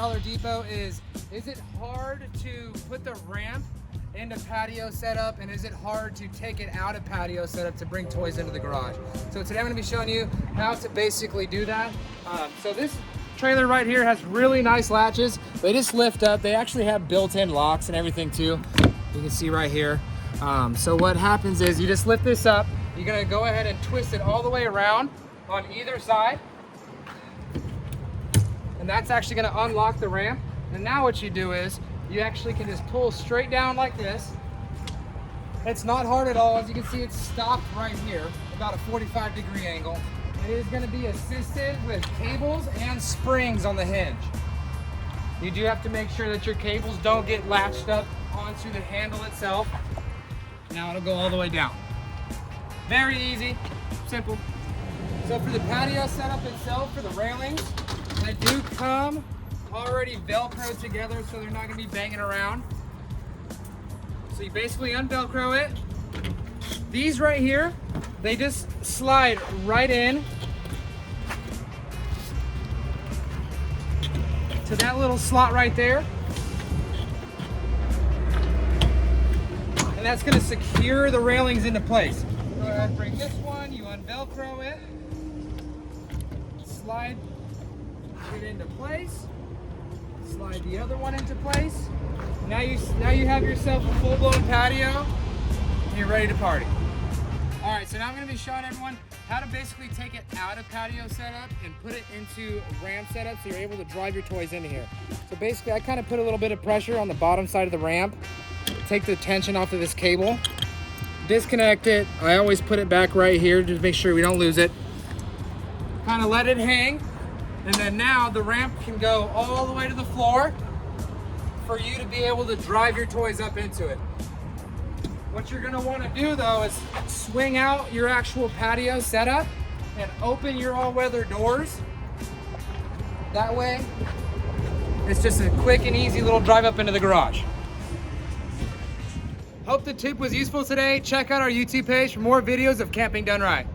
Dollar Depot is it hard to put the ramp into patio setup, and is it hard to take it out of patio setup to bring toys into the garage? So today I'm going to be showing you how to basically do that. So this trailer right here has really nice latches. They just lift up. They actually have built-in locks and everything too. You can see right here. So what happens is you just lift this up. You're going to go ahead and twist it all the way around on either side. And that's actually going to unlock the ramp. And now what you do is you actually can just pull straight down like this. It's not hard at all. As you can see, it's stopped right here, about a 45-degree angle. It is going to be assisted with cables and springs on the hinge. You do have to make sure that your cables don't get latched up onto the handle itself. Now it'll go all the way down. Very easy, simple. So for the patio setup itself, for the railings, they do come already Velcroed together, so they're not going to be banging around. So you basically unvelcro it. These right here, they just slide right in to that little slot right there. And that's going to secure the railings into place. Go ahead and bring this one, you unvelcro it, slide it into place. Slide the other one into place. Now you have yourself a full-blown patio and you're ready to party. All right, so now I'm going to be showing everyone how to basically take it out of patio setup and put it into ramp setup so you're able to drive your toys into here. So basically I kind of put a little bit of pressure on the bottom side of the ramp, take the tension off of this cable, disconnect it. I always put it back right here to make sure we don't lose it. Kind of let it hang. And then now the ramp can go all the way to the floor for you to be able to drive your toys up into it. What you're gonna wanna do though is swing out your actual patio setup and open your all-weather doors. That way, it's just a quick and easy little drive up into the garage. Hope the tip was useful today. Check out our YouTube page for more videos of camping done right.